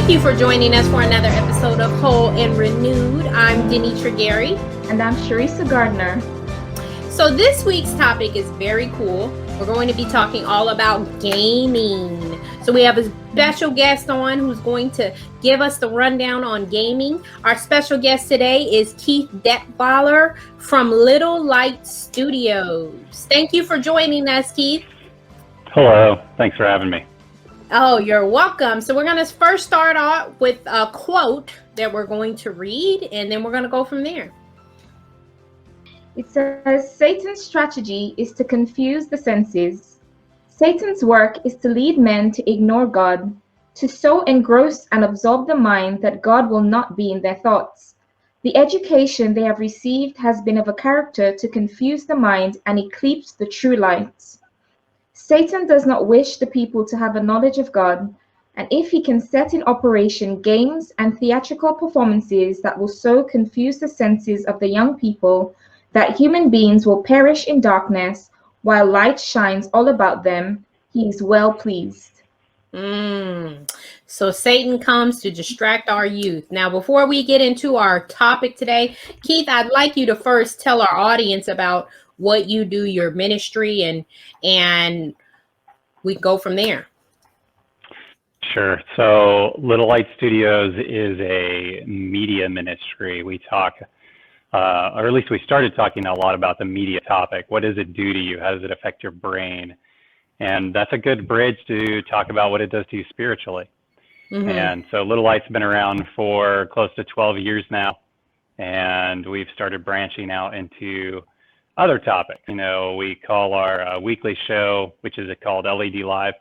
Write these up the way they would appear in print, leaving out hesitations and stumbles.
Thank you for joining us for another episode of Whole and Renewed. I'm Denitra Gary. And I'm Sharissa Gardner. So this week's topic is very cool. We're going to be talking all about gaming. So we have a special guest on who's going to give us the rundown on gaming. Our special guest today is Keith Detweiler from Little Light Studios. Thank you for joining us, Keith. Hello. Thanks for having me. Oh, you're welcome. So we're going to first start off with a quote that we're going to read, and then we're going to go from there. It says, Satan's strategy is to confuse the senses. Satan's work is to lead men to ignore God, to so engross and absorb the mind that God will not be in their thoughts. The education they have received has been of a character to confuse the mind and eclipse the true light. Satan does not wish the people to have a knowledge of God, and if he can set in operation games and theatrical performances that will so confuse the senses of the young people that human beings will perish in darkness while light shines all about them, he is well pleased. So Satan comes to distract our youth. Now, before we get into our topic today, Keith, I'd like you to first tell our audience about what you do, your ministry, and we go from there. Sure. So Little Light Studios is a media ministry. We talk, or at least we started talking a lot about the media topic. What does it do to you? How does it affect your brain? And that's a good bridge to talk about what it does to you spiritually. Mm-hmm. And so Little Light's been around for close to 12 years now, and we've started branching out into other topics. You know, we call our weekly show, which is called LED Live.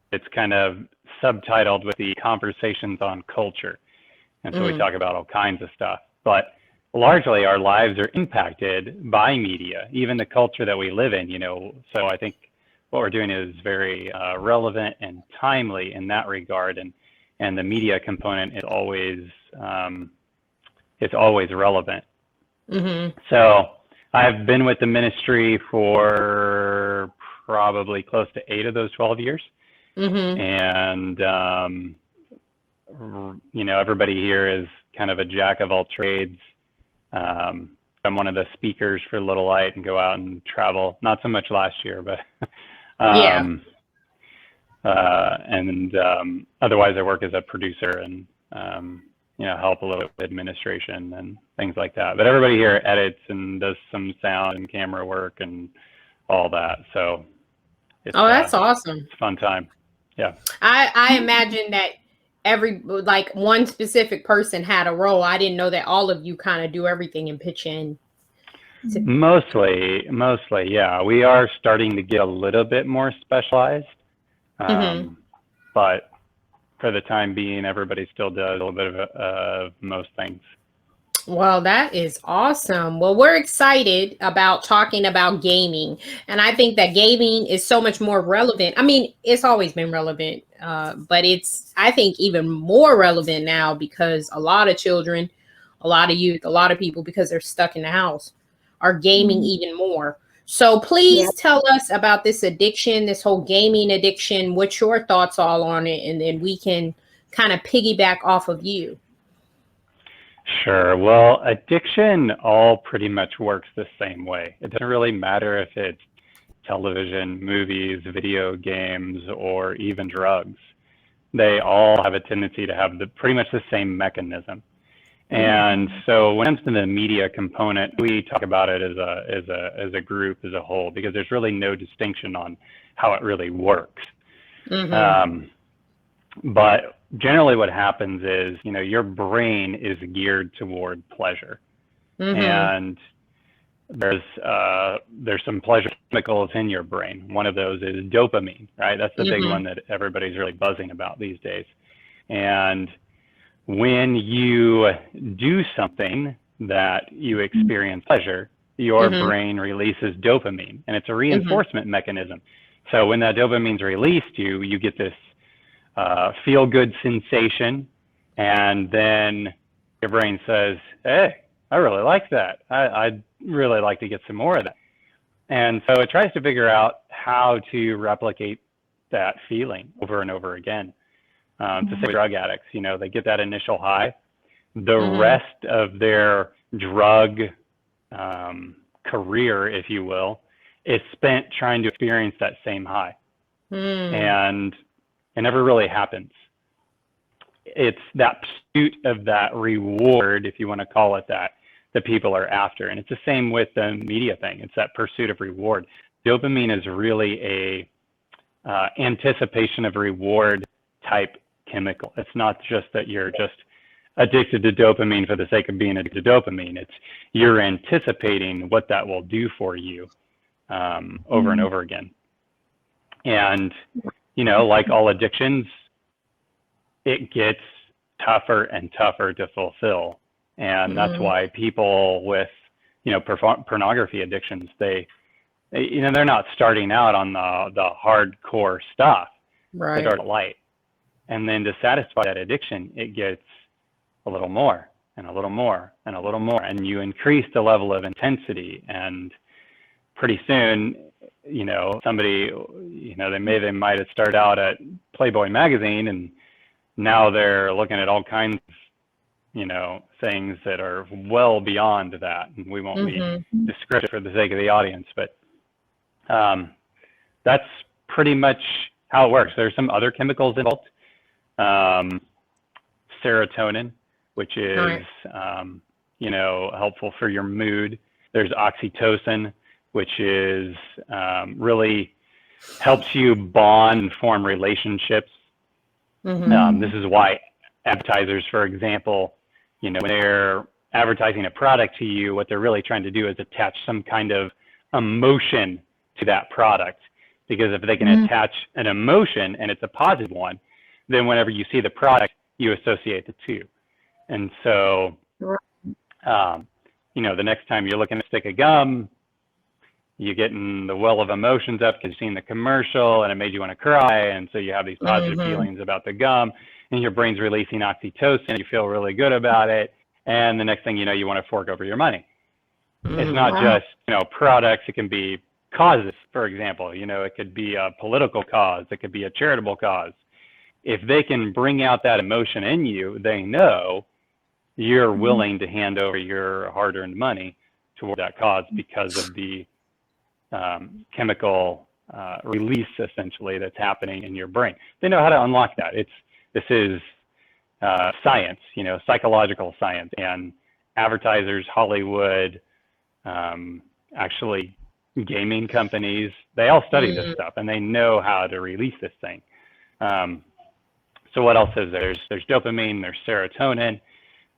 It's kind of subtitled with the conversations on culture. And so we talk about all kinds of stuff. But largely our lives are impacted by media, even the culture that we live in, you know. So I think what we're doing is very relevant and timely in that regard. And the media component is always, it's always relevant. So I've been with the ministry for probably close to 8 of those 12 years. And, you know, everybody here is kind of a jack of all trades. I'm one of the speakers for Little Light and go out and travel, not so much last year, but otherwise I work as a producer and, you know, help a little with administration and things like that. But everybody here edits and does some sound and camera work and all that. So it's, that's awesome. It's a fun time. Yeah. I imagine that like one specific person had a role. I didn't know that all of you kind of do everything and pitch in. Mostly, yeah. We are starting to get a little bit more specialized. But for the time being, everybody still does a little bit of most things. Well, that is awesome. Well, we're excited about talking about gaming. And I think that gaming is so much more relevant. I mean, it's always been relevant, but it's, I think, even more relevant now because a lot of children, a lot of youth, a lot of people, because they're stuck in the house, are gaming even more. So please tell us about this addiction, this whole gaming addiction, what your thoughts all on it, and then we can kind of piggyback off of you. Sure. Well, addiction all pretty much works the same way. It doesn't really matter if it's television, movies, video games, or even drugs. They all have a tendency to have pretty much the same mechanism. And so when it comes to the media component, we talk about it as a group, as a whole, because there's really no distinction on how it really works. But generally what happens is, you know, your brain is geared toward pleasure. And there's some pleasure chemicals in your brain. One of those is dopamine, right? That's the big one that everybody's really buzzing about these days. And when you do something that you experience pleasure, your brain releases dopamine, and it's a reinforcement mechanism. So when that dopamine's released, you get this feel-good sensation, and then your brain says, hey, I really like that. I'd really like to get some more of that. And so it tries to figure out how to replicate that feeling over and over again. to say drug addicts, they get that initial high. The rest of their drug career, if you will, is spent trying to experience that same high. And it never really happens. It's that pursuit of that reward, if you want to call it that people are after. And it's the same with the media thing. It's that pursuit of reward. Dopamine is really a anticipation of reward type chemical. It's not just that you're just addicted to dopamine for the sake of being addicted to dopamine. It's you're anticipating what that will do for you over and over again. And, like all addictions, it gets tougher and tougher to fulfill. And that's why people with, pornography addictions, they're not starting out on the hardcore stuff. Right. They start light. And then to satisfy that addiction, it gets a little more and a little more and a little more. And you increase the level of intensity. And pretty soon, somebody, they might have started out at Playboy magazine, and now they're looking at all kinds of, things that are well beyond that. And we won't be descriptive for the sake of the audience, but that's pretty much how it works. There's some other chemicals involved. Serotonin, which is, helpful for your mood. There's oxytocin, which is really helps you bond and form relationships. This is why advertisers, for example, when they're advertising a product to you, what they're really trying to do is attach some kind of emotion to that product. Because if they can attach an emotion, and it's a positive one, then whenever you see the product, you associate the two. And so, the next time you're looking at a stick of gum, you're getting the well of emotions up because you've seen the commercial and it made you want to cry. And so you have these positive feelings about the gum, and your brain's releasing oxytocin. You feel really good about it. And the next thing you know, you want to fork over your money. It's not just, products. It can be causes, for example. It could be a political cause. It could be a charitable cause. If they can bring out that emotion in you, they know you're willing to hand over your hard-earned money toward that cause because of the chemical release, essentially, that's happening in your brain. They know how to unlock that. This is science, psychological science, and advertisers, Hollywood, actually gaming companies, they all study this stuff, and they know how to release this thing. So what else is there? There's dopamine, there's serotonin,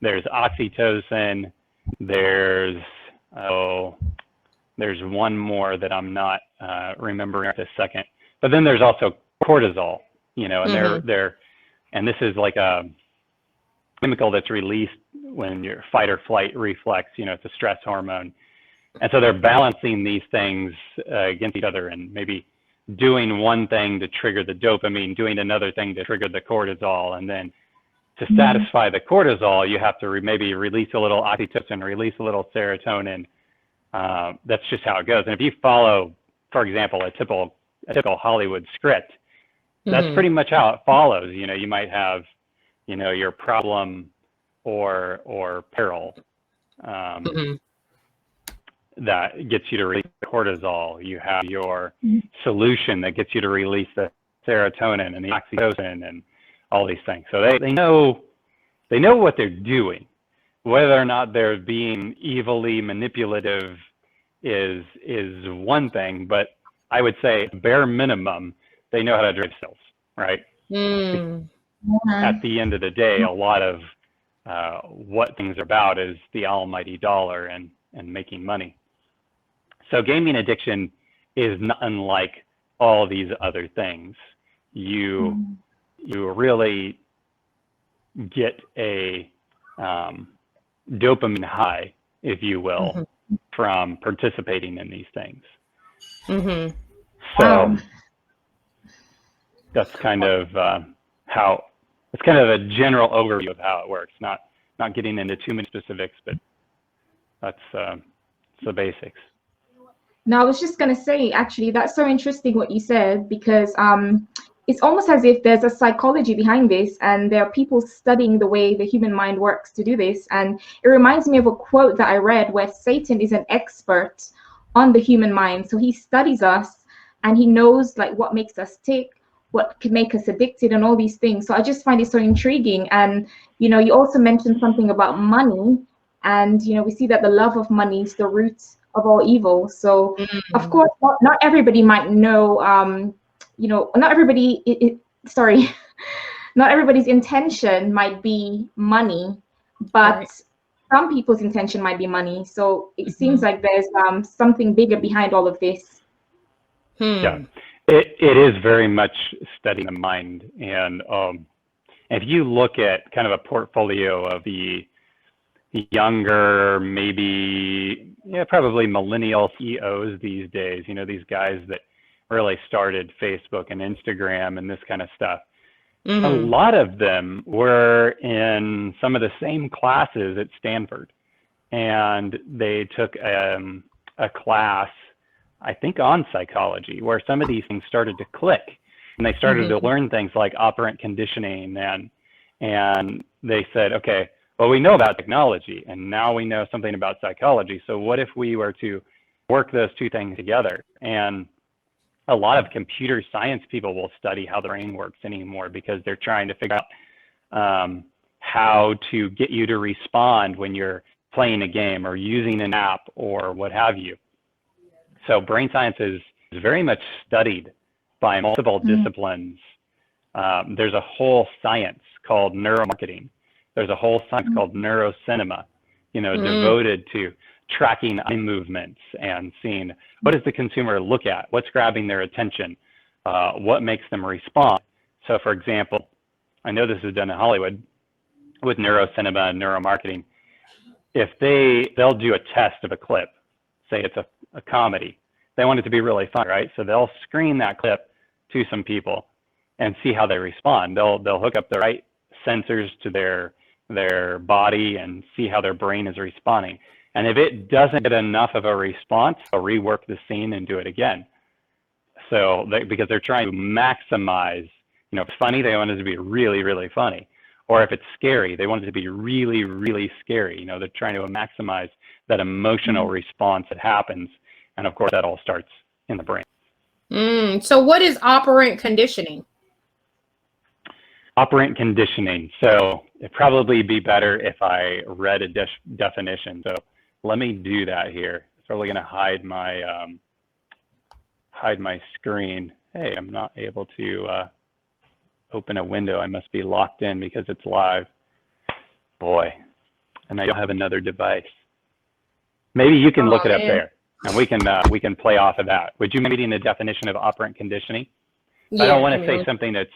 there's oxytocin, there's one more that I'm not remembering at this second. But then there's also cortisol, and and this is like a chemical that's released when your fight or flight reflex, it's a stress hormone. And so they're balancing these things against each other, and maybe doing one thing to trigger the dopamine, doing another thing to trigger the cortisol. And then to satisfy the cortisol, you have to maybe release a little oxytocin, release a little serotonin. That's just how it goes. And if you follow, for example, a typical Hollywood script, that's pretty much how it follows. You might have, your problem or peril that gets you to release cortisol. You have your solution that gets you to release the serotonin and the oxytocin and all these things. So they know what they're doing. Whether or not they're being evilly manipulative is one thing, but I would say bare minimum, they know how to drive sales, right? At the end of the day, a lot of what things are about is the almighty dollar and making money. So gaming addiction is not unlike all these other things. You really get a dopamine high, if you will, from participating in these things. So that's kind of how, it's kind of a general overview of how it works, not getting into too many specifics, but that's the basics. No, I was just going to say, actually, that's so interesting what you said, because it's almost as if there's a psychology behind this, and there are people studying the way the human mind works to do this. And it reminds me of a quote that I read where Satan is an expert on the human mind. So he studies us and he knows like what makes us tick, what can make us addicted, and all these things. So I just find it so intriguing. And you also mentioned something about money, and we see that the love of money is the root of all evil. So of course, not everybody might know. Not everybody. Sorry, not everybody's intention might be money, but Right. some people's intention might be money. So it seems like there's something bigger behind all of this. Yeah, it is very much studying the mind. And if you look at kind of a portfolio of the younger, maybe, probably millennial CEOs these days, these guys that really started Facebook and Instagram and this kind of stuff. A lot of them were in some of the same classes at Stanford, and they took a class, I think, on psychology, where some of these things started to click, and they started to learn things like operant conditioning, and they said, okay, well, we know about technology, and now we know something about psychology. So what if we were to work those two things together? And a lot of computer science people will study how the brain works anymore, because they're trying to figure out how to get you to respond when you're playing a game or using an app or what have you. So brain science is very much studied by multiple disciplines. There's a whole science called neuromarketing. There's a whole science called neurocinema, devoted to tracking eye movements and seeing what does the consumer look at, what's grabbing their attention, what makes them respond. So for example, I know this is done in Hollywood with neurocinema and neuromarketing. If they'll do a test of a clip, say it's a comedy, they want it to be really fun, right? So they'll screen that clip to some people and see how they respond. They'll hook up the right sensors to their body and see how their brain is responding. And if it doesn't get enough of a response, they'll rework the scene and do it again. So because they're trying to maximize, if it's funny, they want it to be really, really funny. Or if it's scary, they want it to be really, really scary. They're trying to maximize that emotional response that happens. And of course, that all starts in the brain. So what is operant conditioning? Operant conditioning. So it'd probably be better if I read a definition. So let me do that here. It's probably going to hide my screen. Hey, I'm not able to open a window. I must be locked in because it's live. Boy, and I don't have another device. Maybe you can look it up there, and we can play off of that. Would you mind reading the definition of operant conditioning? Yeah, I don't want to say something that's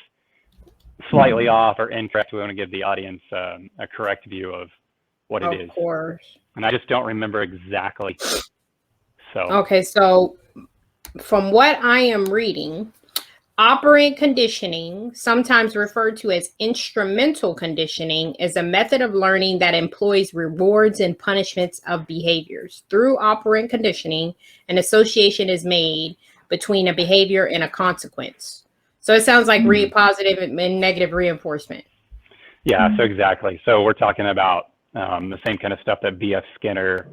slightly off or incorrect. We want to give the audience a correct view of what it is. Of course. And I just don't remember exactly. So. Okay, so from what I am reading, operant conditioning, sometimes referred to as instrumental conditioning, is a method of learning that employs rewards and punishments of behaviors. Through operant conditioning, an association is made between a behavior and a consequence. So it sounds like positive and negative reinforcement. Yeah, so exactly. So we're talking about the same kind of stuff that B.F. Skinner,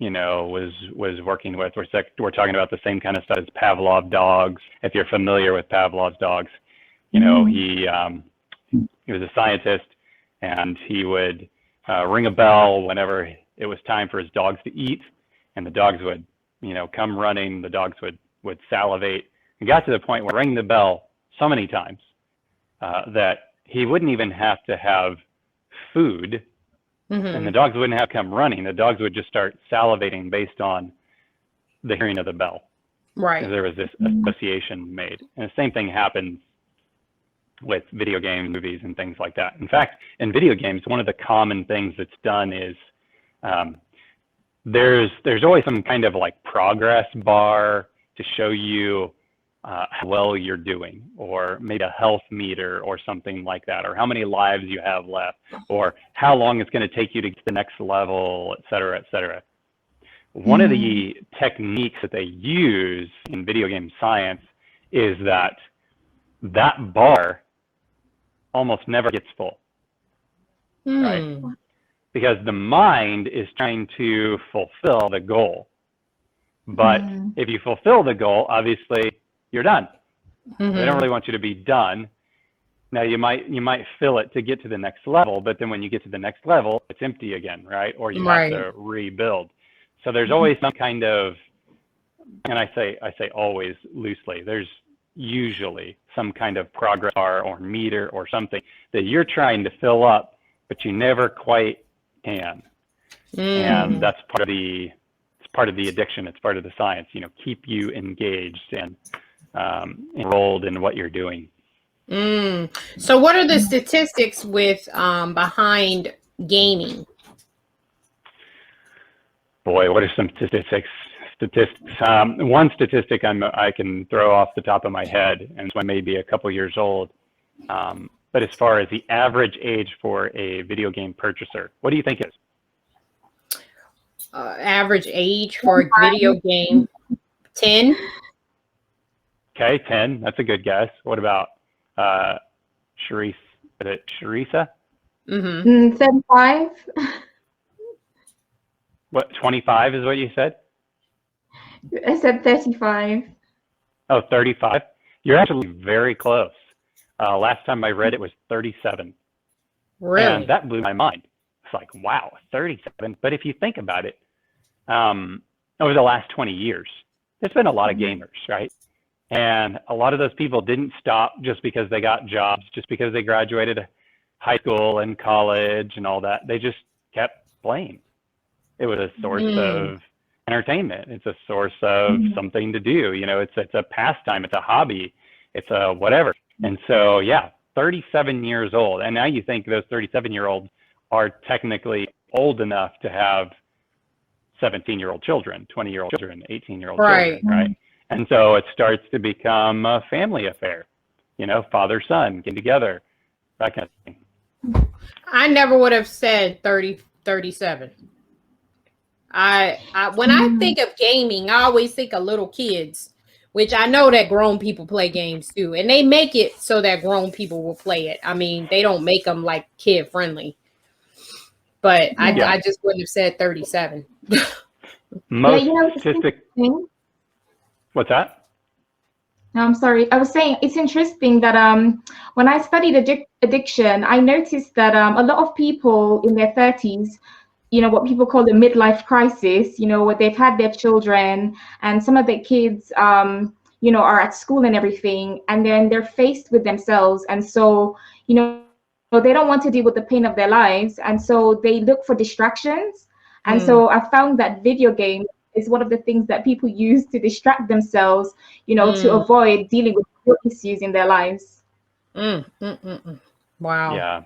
was working with. We're talking about the same kind of stuff as Pavlov dogs. If you're familiar with Pavlov's dogs, he was a scientist, and he would ring a bell whenever it was time for his dogs to eat, and the dogs would, come running. The dogs would salivate. It got to the point where ring the bell so many times that he wouldn't even have to have food, and the dogs wouldn't have to come running. The dogs would just start salivating based on the hearing of the bell. Right. Because there was this association made. And the same thing happens with video games, movies, and things like that. In fact, in video games, one of the common things that's done is there's always some kind of like progress bar to show you how well you're doing, or maybe a health meter or something like that, or how many lives you have left, or how long it's going to take you to get to the next level, et cetera, et cetera. One of the techniques that they use in video game science is that that bar almost never gets full, right? Hmm. Because the mind is trying to fulfill the goal. But if you fulfill the goal, obviously you're done. They don't really want you to be done. Now you might fill it to get to the next level, but then when you get to the next level, it's empty again, right? Or you have to rebuild. So there's always some kind of, and I say always loosely, there's usually some kind of progress bar or meter or something that you're trying to fill up, but you never quite can. And that's part of the addiction. It's part of the science, keep you engaged and enrolled in what you're doing. So what are the statistics with behind gaming? Boy, what are some statistics? One statistic I can throw off the top of my head, and it's maybe a couple years old. But as far as the average age for a video game purchaser, what do you think it is? Average age for a video game, 10. Okay, 10. That's a good guess. What about Charisse? Is it Charissa? 35. What, 25 is what you said? I said 35. Oh, 35. You're actually very close. Last time I read it was 37. Really? And that blew my mind. It's like, wow, 37. But if you think about it, over the last 20 years, there's been a lot of gamers, right? And a lot of those people didn't stop just because they got jobs, just because they graduated high school and college and all that. They just kept playing. It was a source of entertainment. It's a source of something to do. It's a pastime. It's a hobby. It's a whatever. And so, yeah, 37 years old. And now you think those 37-year-olds are technically old enough to have 17-year-old children, 20-year-old children, 18-year-old children, right? And so it starts to become a family affair, father, son, get together, that kind of thing. I never would have said 30, 37. When I think of gaming, I always think of little kids, which I know that grown people play games too. And they make it so that grown people will play it. I mean, they don't make them like kid friendly. But I just wouldn't have said 37. Most statistic. What's that? No, I'm sorry. I was saying it's interesting that when I studied addiction, I noticed that a lot of people in their 30s, what people call the midlife crisis, where they've had their children and some of their kids, are at school and everything, and then they're faced with themselves. And so, they don't want to deal with the pain of their lives. And so they look for distractions. And so I found that video games is one of the things that people use to distract themselves, to avoid dealing with real issues in their lives. Wow. Yeah.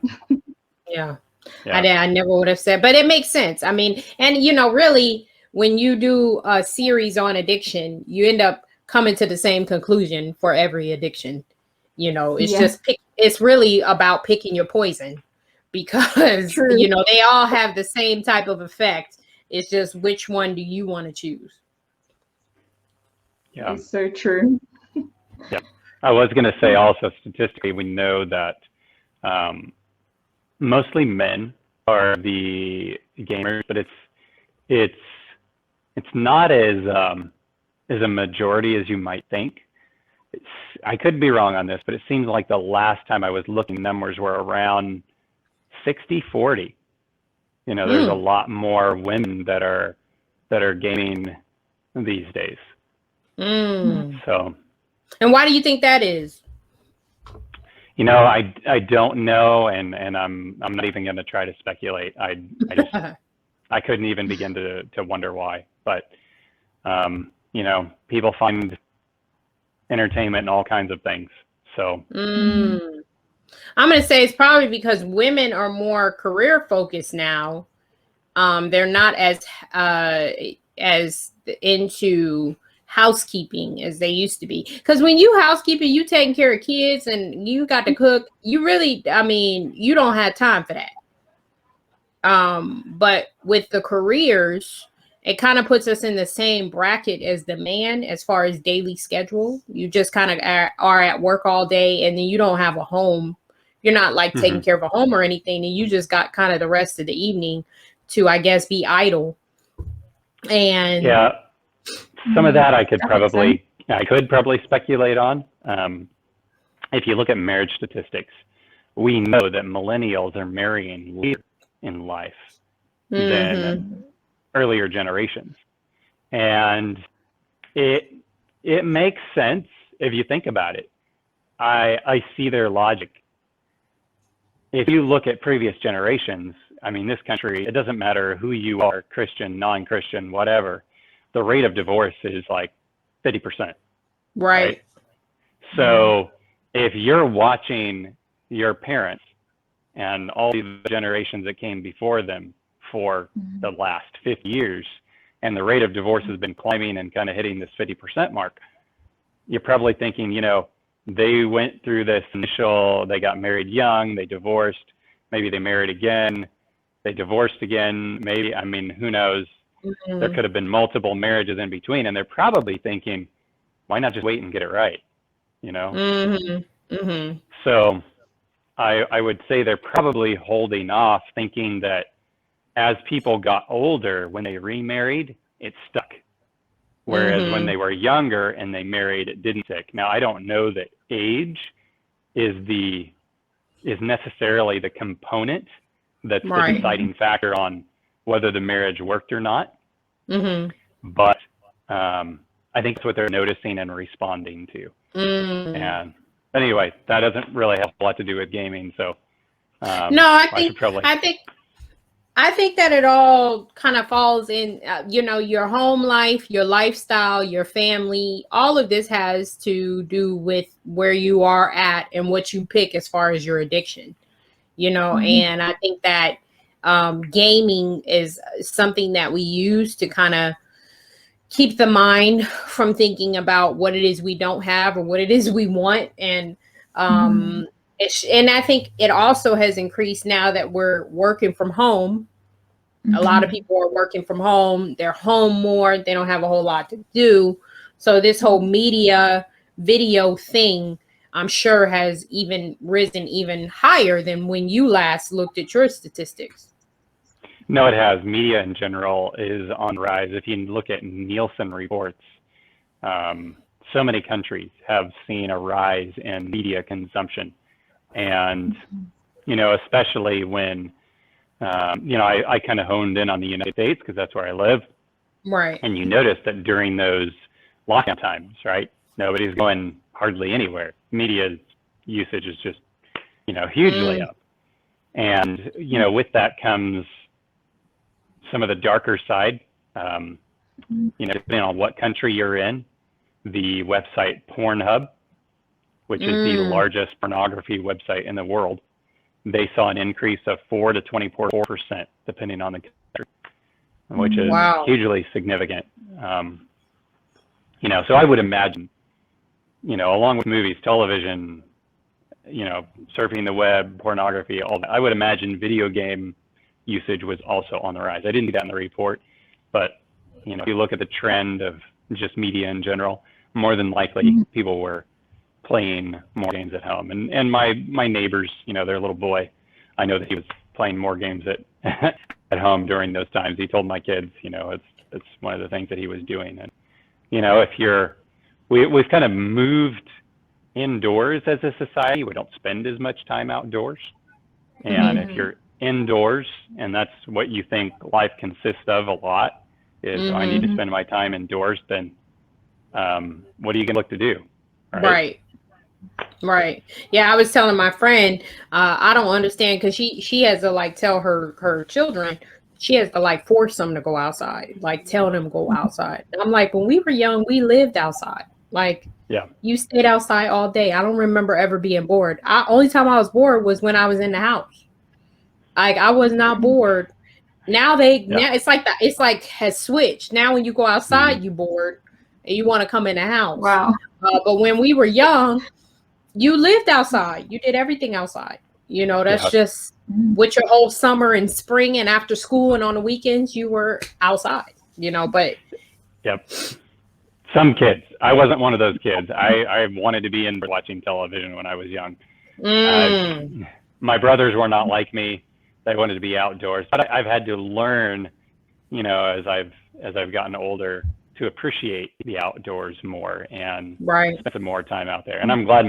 Yeah. I never would have said, but it makes sense. I mean, and really, when you do a series on addiction, you end up coming to the same conclusion for every addiction. It's it's really about picking your poison, because they all have the same type of effect. It's just which one do you want to choose? Yeah, it's so true. Yeah, I was going to say also, statistically, we know that mostly men are the gamers, but it's not as a majority as you might think. I could be wrong on this, but it seems like the last time I was looking, numbers were around 60-40. There's a lot more women that are gaming these days. So. And why do you think that is? I don't know, and I'm not even going to try to speculate. I just I couldn't even begin to wonder why. But people find entertainment in all kinds of things. So I'm going to say it's probably because women are more career focused now. They're not as into housekeeping as they used to be. Because when you housekeeping, you taking care of kids and you got to cook, you really, you don't have time for that. But with the careers, it kind of puts us in the same bracket as the man as far as daily schedule. You just kind of are at work all day, and then you don't have a home. You're not like taking care of a home or anything, and you just got kind of the rest of the evening to, I guess, be idle. And yeah, some of that I could That probably speculate on. If you look at marriage statistics, we know that millennials are marrying later in life than earlier generations. And it makes sense if you think about it. I see their logic. If you look at previous generations, I mean, this country, it doesn't matter who you are, Christian, non-Christian, whatever, the rate of divorce is like 50%. right. So if you're watching your parents and all the generations that came before them for the last 50 years, and the rate of divorce has been climbing and kind of hitting this 50% mark, you're probably thinking, they went through this initial, they got married young, they divorced, maybe they married again, they divorced again, maybe, I mean, who knows? There could have been multiple marriages in between, and they're probably thinking, why not just wait and get it right? So I would say they're probably holding off, thinking that as people got older, when they remarried, it stuck. Whereas when they were younger and they married, it didn't stick. Now, I don't know that age is necessarily the component that's the deciding factor on whether the marriage worked or not. But I think that's what they're noticing and responding to. And anyway, that doesn't really have a lot to do with gaming. So no, I think that it all kind of falls in, your home life, your lifestyle, your family, all of this has to do with where you are at and what you pick as far as your addiction, and I think that gaming is something that we use to kind of keep the mind from thinking about what it is we don't have or what it is we want. And and I think it also has increased now that we're working from home. A lot of people are working from home. They're home more. They don't have a whole lot to do. So this whole media video thing, I'm sure, has even risen even higher than when you last looked at your statistics. No, it has. Media in general is on the rise. If you look at Nielsen reports, so many countries have seen a rise in media consumption. And, especially when, I kind of honed in on the United States because that's where I live. Right. And you notice that during those lockdown times, right, nobody's going hardly anywhere. Media usage is just, hugely up. And, with that comes some of the darker side, depending on what country you're in. The website Pornhub, which is the largest pornography website in the world, they saw an increase of 4 to 24%, depending on the country, which is hugely significant. So I would imagine, along with movies, television, surfing the web, pornography, all that, I would imagine video game usage was also on the rise. I didn't see that in the report, but if you look at the trend of just media in general, more than likely people were playing more games at home. And my neighbors, their little boy, I know that he was playing more games at at home during those times. He told my kids, it's one of the things that he was doing. And we've kind of moved indoors as a society. We don't spend as much time outdoors. And if you're indoors and that's what you think life consists of a lot is I need to spend my time indoors, then what are you gonna look to do? Right. Yeah, I was telling my friend, I don't understand because she has to tell her children, she has to force them to go outside, tell them to go outside. And I'm like, when we were young, we lived outside. You stayed outside all day. I don't remember ever being bored. Only time I was bored was when I was in the house. I was not bored. Now now it's like that. It's has switched. Now when you go outside, you bored and you want to come in the house. Wow. But when we were young, you lived outside. You did everything outside. That's just with your whole summer and spring and after school and on the weekends, you were outside. but Yep. Some kids. I wasn't one of those kids. I wanted to be in watching television when I was young. My brothers were not like me. They wanted to be outdoors. But I've had to learn, as I've gotten older, to appreciate the outdoors more and spend some more time out there. And I'm glad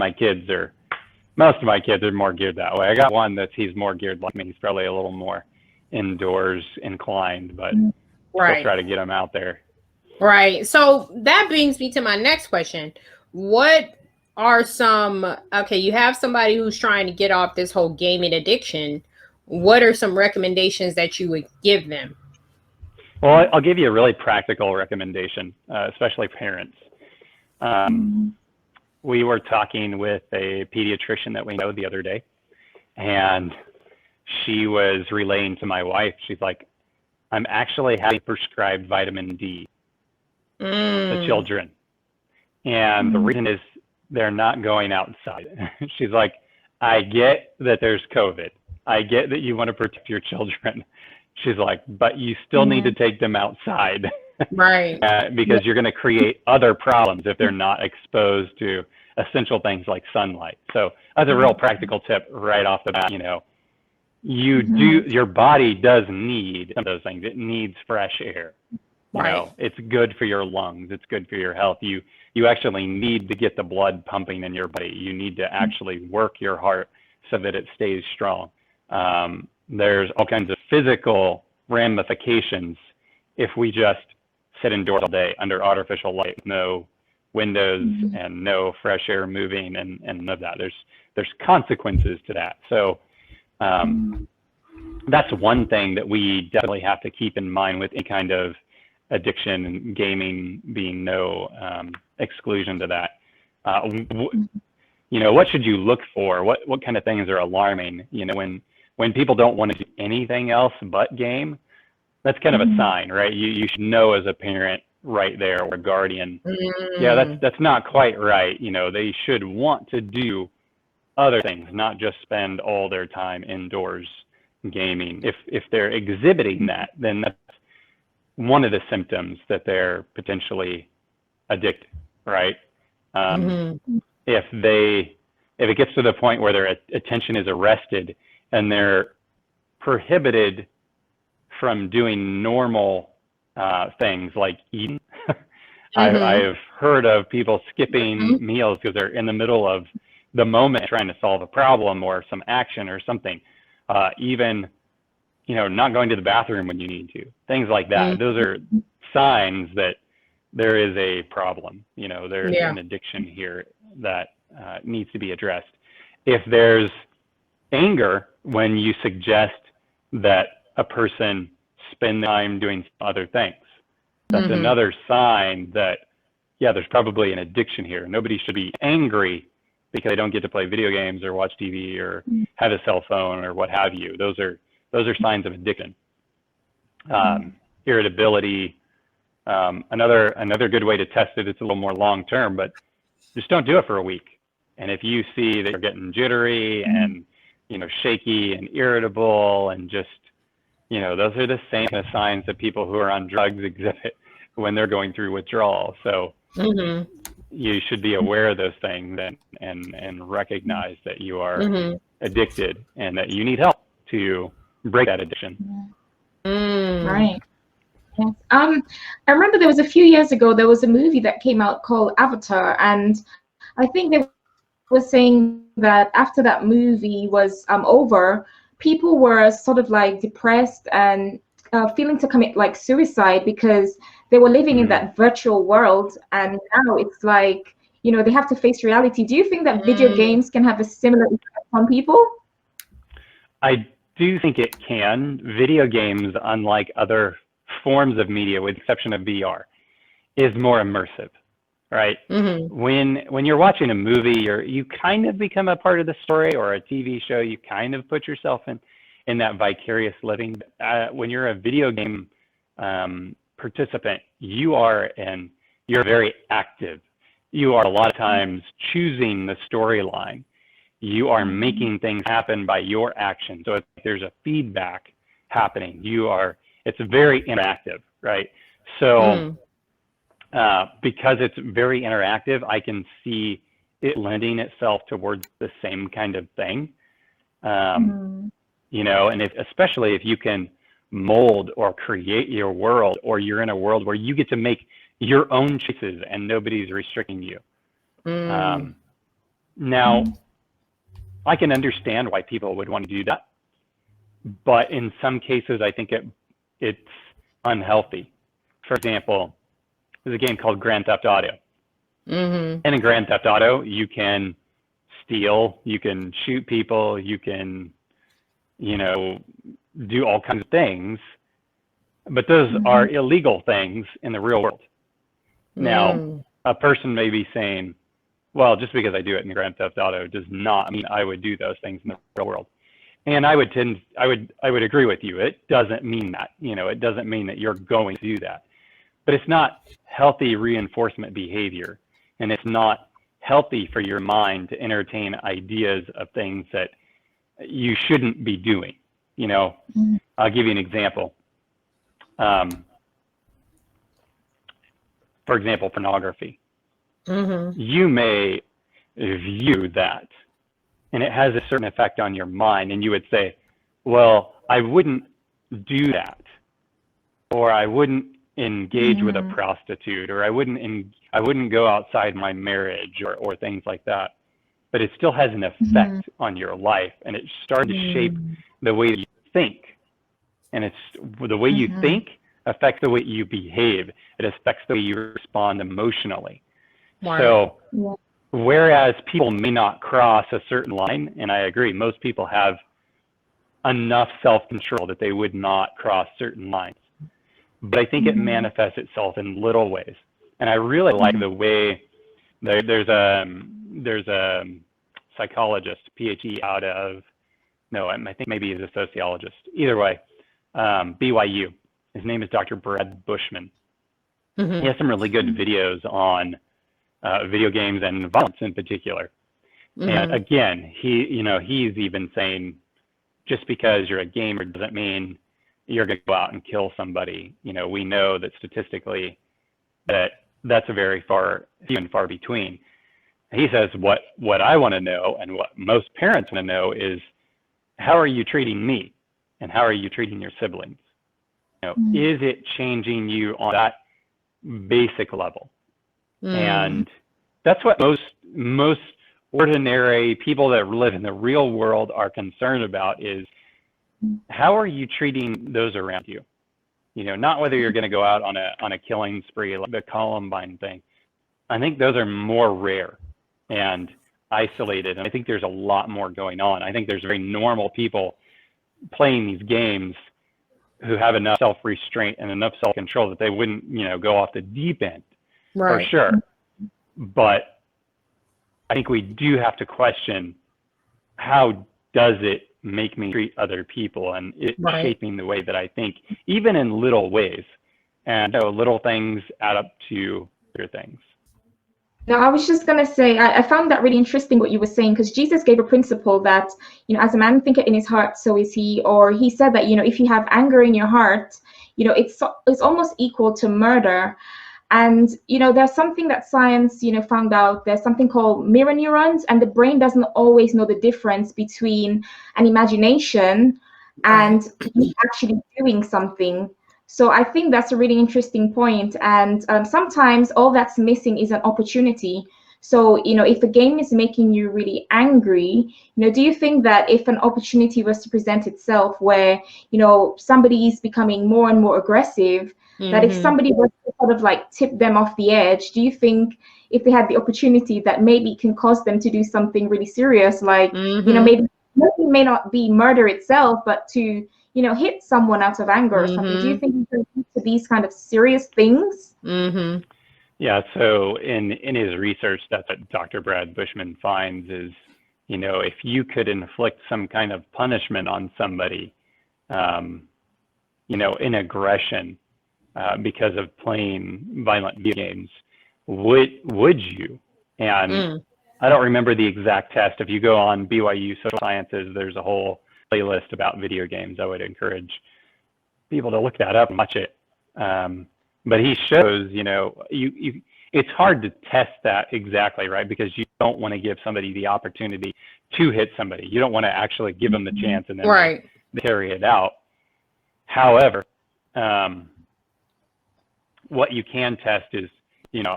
most of my kids are more geared that way. I got one he's more geared like me. He's probably a little more indoors inclined, but still try to get him out there. Right. So that brings me to my next question. What are you have somebody who's trying to get off this whole gaming addiction. What are some recommendations that you would give them? Well, I'll give you a really practical recommendation, especially parents. We were talking with a pediatrician that we know the other day, and she was relaying to my wife, she's like, I'm actually having prescribed vitamin D to children. And the reason is they're not going outside. She's like, I get that there's COVID. I get that you want to protect your children. She's like, but you still need to take them outside. Right. Because you're going to create other problems if they're not exposed to essential things like sunlight. So that's a real practical tip right off the bat. Your body does need some of those things. It needs fresh air. It's good for your lungs. It's good for your health. You actually need to get the blood pumping in your body. You need to actually work your heart so that it stays strong. There's all kinds of physical ramifications if we just sit indoors all day under artificial light, no windows and no fresh air moving and none of that. There's consequences to that. So that's one thing that we definitely have to keep in mind with any kind of addiction, and gaming being no exclusion to that. What should you look for? What kind of things are alarming? When people don't want to do anything else but game, that's kind of a sign, right? You should know as a parent right there, or a guardian. Yeah, that's not quite right. They should want to do other things, not just spend all their time indoors gaming. If they're exhibiting that, then that's one of the symptoms that they're potentially addicted, right? If it gets to the point where their attention is arrested and they're prohibited from doing normal things like eating. I've heard of people skipping meals because they're in the middle of the moment trying to solve a problem or some action or something. Even, not going to the bathroom when you need to. Things like that. Those are signs that there is a problem. There's an addiction here that needs to be addressed. If there's anger when you suggest that a person spend time doing other things, that's another sign that, there's probably an addiction here. Nobody should be angry because they don't get to play video games or watch TV or have a cell phone or what have you. Those are signs of addiction. Irritability. Another good way to test it, it's a little more long term, but just don't do it for a week. And if you see that you're getting jittery and shaky and irritable and just, those are the same kind of signs that people who are on drugs exhibit when they're going through withdrawal. So you should be aware of those things and recognize that you are addicted and that you need help to break that addiction. Right. Yes. I remember there was a few years ago, there was a movie that came out called Avatar, and I think they were saying that after that movie was over, people were sort of like depressed and feeling to commit like suicide because they were living in that virtual world, and now it's like, they have to face reality. Do you think that video games can have a similar effect on people? I do think it can. Video games, unlike other forms of media, with the exception of VR, is more immersive, right? When you're watching a movie, you kind of become a part of the story, or a TV show, you kind of put yourself in that vicarious living. When you're a video game participant, you're very active. You are a lot of times choosing the storyline. You are making things happen by your action. So there's a feedback happening. It's very interactive, right? So because it's very interactive, I can see it lending itself towards the same kind of thing. You know, and especially if you can mold or create your world, or you're in a world where you get to make your own choices and nobody's restricting you. Now, I can understand why people would want to do that, but in some cases, I think it's unhealthy. For example, there's a game called Grand Theft Auto. And in Grand Theft Auto, you can steal, you can shoot people, you can, you know, do all kinds of things, but those are illegal things in the real world. Now, a person may be saying, well, just because I do it in Grand Theft Auto does not mean I would do those things in the real world. And I would agree with you. It doesn't mean that, you know, it doesn't mean that you're going to do that, but it's not healthy reinforcement behavior. And it's not healthy for your mind to entertain ideas of things that you shouldn't be doing. You know, I'll give you an example. For example, pornography. You may view that, and it has a certain effect on your mind, and you would say, well, I wouldn't do that, or I wouldn't engage with a prostitute, or I wouldn't go outside my marriage, or things like that. But it still has an effect on your life, and it's starting to shape the way you think. And it's the way you think affects the way you behave. It affects the way you respond emotionally. So whereas people may not cross a certain line, and I agree, most people have enough self-control that they would not cross certain lines. But I think it manifests itself in little ways. And I really like the way there's a psychologist, PhD out of, no, I think maybe he's a sociologist. Either way, BYU. His name is Dr. Brad Bushman. He has some really good videos on video games and violence in particular. And again, he's even saying, just because you're a gamer doesn't mean you're going to go out and kill somebody. You know, we know that statistically that's a very few and far between. He says, what I want to know, and what most parents want to know, is how are you treating me, and how are you treating your siblings? You know, is it changing you on that basic level? And that's what most ordinary people that live in the real world are concerned about, is how are you treating those around you? You know, not whether you're going to go out on a killing spree like the Columbine thing. I think those are more rare and isolated, and I think there's a lot more going on. I think there's very normal people playing these games who have enough self-restraint and enough self-control that they wouldn't, you know, go off the deep end, for sure. But I think we do have to question, how does it make me treat other people, and it shaping the way that I think, even in little ways. And little things add up to bigger things. No, I was just going to say, I found that really interesting what you were saying, because Jesus gave a principle that, you know, as a man thinketh in his heart, so is he. Or he said that, you know, if you have anger in your heart, you know, it's almost equal to murder. And, you know, there's something that science, you know, found out. There's something called mirror neurons, and the brain doesn't always know the difference between an imagination and actually doing something. So I think that's a really interesting point. And sometimes all that's missing is an opportunity. So, you know, if the game is making you really angry, you know, do you think that if an opportunity was to present itself where, you know, somebody is becoming more and more aggressive, that if somebody was to sort of like tip them off the edge, do you think if they had the opportunity that maybe can cause them to do something really serious, like, you know, maybe it may not be murder itself, but to, you know, hit someone out of anger or something? Do you think you can lead to these kind of serious things? Yeah, so in his research, that's what Dr. Brad Bushman finds is, you know, if you could inflict some kind of punishment on somebody, you know, in aggression, because of playing violent video games, would you? And I don't remember the exact test. If you go on BYU Social Sciences, there's a whole playlist about video games. I would encourage people to look that up and watch it. But he shows, it's hard to test that exactly, right? Because you don't want to give somebody the opportunity to hit somebody. You don't want to actually give them the chance and then Right. they carry it out. However, what you can test is,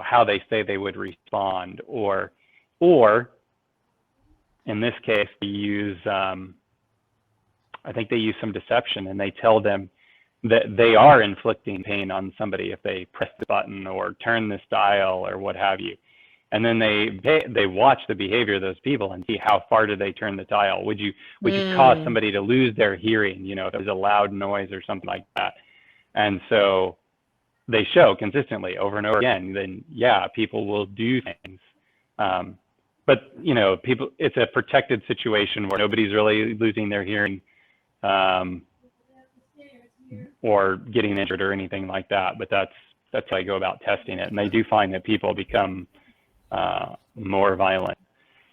how they say they would respond, or in this case, they use, I think they use some deception, and they tell them that they are inflicting pain on somebody if they press the button or turn this dial or what have you. And then they watch the behavior of those people and see how far do they turn the dial. Would you cause somebody to lose their hearing, if there's a loud noise or something like that? And so they show consistently over and over again, then people will do things. But it's a protected situation where nobody's really losing their hearing or getting injured or anything like that. But that's how I go about testing it. And they do find that people become more violent.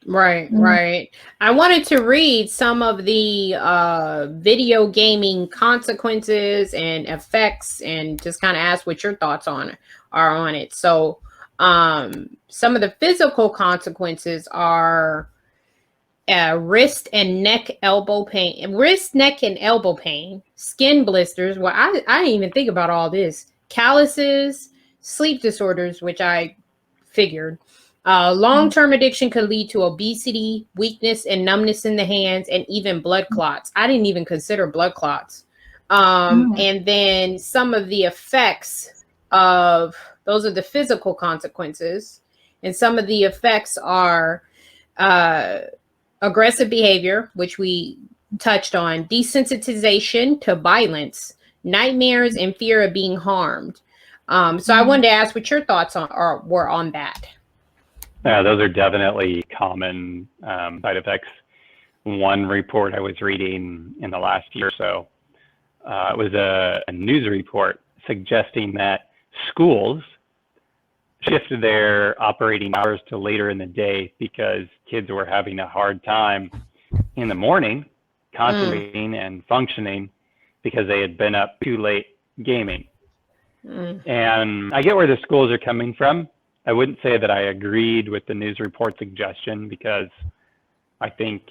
Right, right. I wanted to read some of the video gaming consequences and effects, and just kind of ask what your thoughts are on it. So some of the physical consequences are wrist, neck, and elbow pain, skin blisters. Well, I didn't even think about all this. Calluses, sleep disorders, which I figured. Long-term addiction could lead to obesity, weakness, and numbness in the hands, and even blood clots. I didn't even consider blood clots. And then some of the effects of those are the physical consequences, and some of the effects are aggressive behavior, which we touched on, desensitization to violence, nightmares, and fear of being harmed. So I wanted to ask what your thoughts were on that. Yeah, those are definitely common side effects. One report I was reading in the last year or so, it was a news report suggesting that schools shifted their operating hours to later in the day because kids were having a hard time in the morning concentrating and functioning because they had been up too late gaming. And I get where the schools are coming from. I wouldn't say that I agreed with the news report suggestion, because I think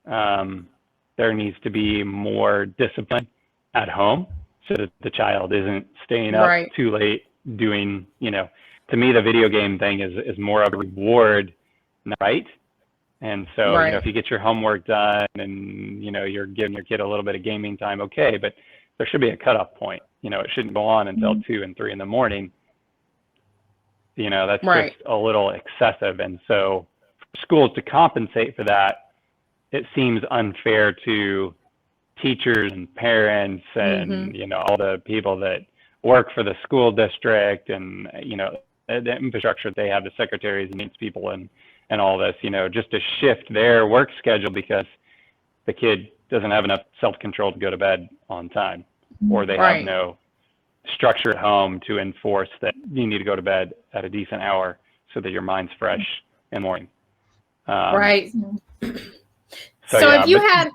there needs to be more discipline at home so that the child isn't staying up too late doing, to me, the video game thing is more of a reward, right? And so, if you get your homework done and, you're giving your kid a little bit of gaming time, okay, but there should be a cutoff point. It shouldn't go on until 2 and 3 in the morning. That's just a little excessive. And so for schools to compensate for that, it seems unfair to teachers and parents and, all the people that work for the school district and, the infrastructure they have, the secretaries and maintenance people and all this, just to shift their work schedule because the kid doesn't have enough self-control to go to bed on time, or they have no structure at home to enforce that you need to go to bed at a decent hour so that your mind's fresh in the morning. So if you had,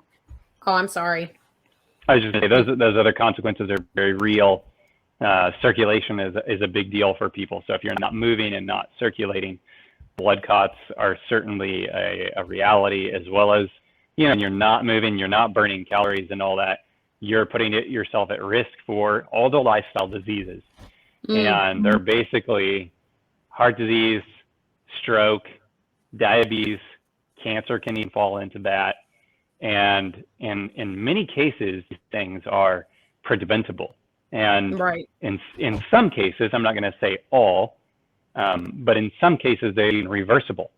I'm sorry. I was just going to say those other consequences are very real. Circulation is a big deal for people. So if you're not moving and not circulating, blood clots are certainly a reality, as well as, you're not moving, you're not burning calories and all that. You're putting yourself at risk for all the lifestyle diseases. And they're basically heart disease, stroke, diabetes, cancer can even fall into that. And in many cases, things are preventable. And in some cases, I'm not going to say all, but in some cases, they're even reversible.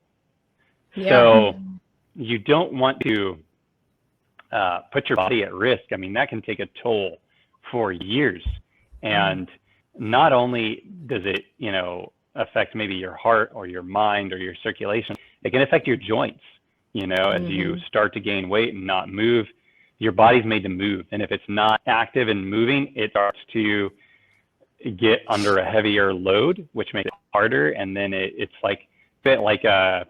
So you don't want to put your body at risk. I mean, that can take a toll for years. And not only does it, affect maybe your heart or your mind or your circulation, it can affect your joints. As you start to gain weight and not move, your body's made to move. And if it's not active and moving, it starts to get under a heavier load, which makes it harder. And then it's like a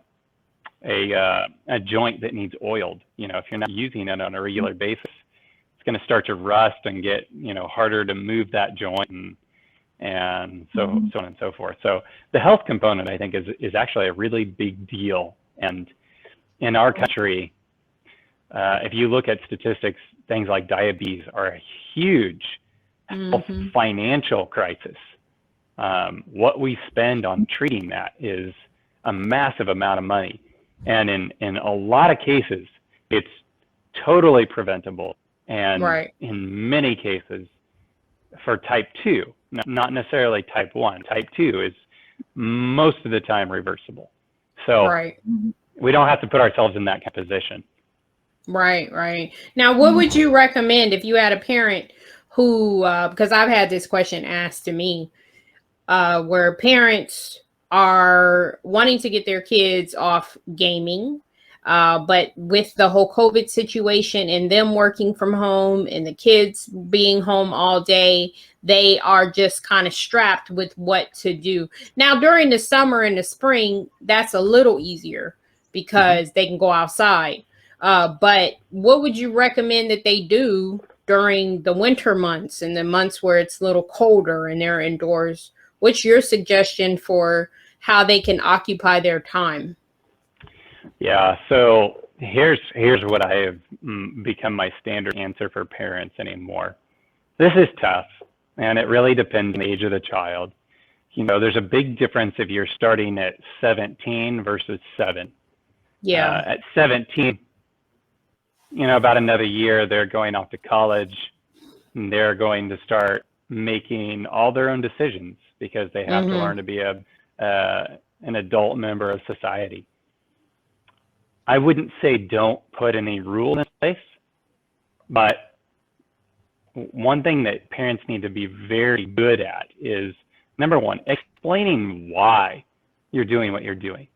joint that needs oiled. If you're not using it on a regular basis, it's going to start to rust and get, harder to move that joint. and so on and so forth. So the health component, I think, is actually a really big deal. And in our country, if you look at statistics, things like diabetes are a huge health financial crisis. What we spend on treating that is a massive amount of money. And in a lot of cases, it's totally preventable. And in many cases, for type 2, not necessarily type 1. Type 2 is most of the time reversible. So we don't have to put ourselves in that kind of position. Right. Now, what would you recommend if you had a parent who, because I've had this question asked to me, where parents are wanting to get their kids off gaming, but with the whole COVID situation and them working from home and the kids being home all day, they are just kind of strapped with what to do. Now, during the summer and the spring, that's a little easier because they can go outside. But what would you recommend that they do during the winter months and the months where it's a little colder and they're indoors? What's your suggestion for how they can occupy their time? Yeah, so here's what I have become my standard answer for parents anymore. This is tough, and it really depends on the age of the child. You know, there's a big difference if you're starting at 17 versus 7. Yeah. At 17, you know, about another year, they're going off to college, and they're going to start making all their own decisions because they have to learn to be an adult member of society. I wouldn't say don't put any rule in place, but one thing that parents need to be very good at is, number one, explaining why you're doing what you're doing.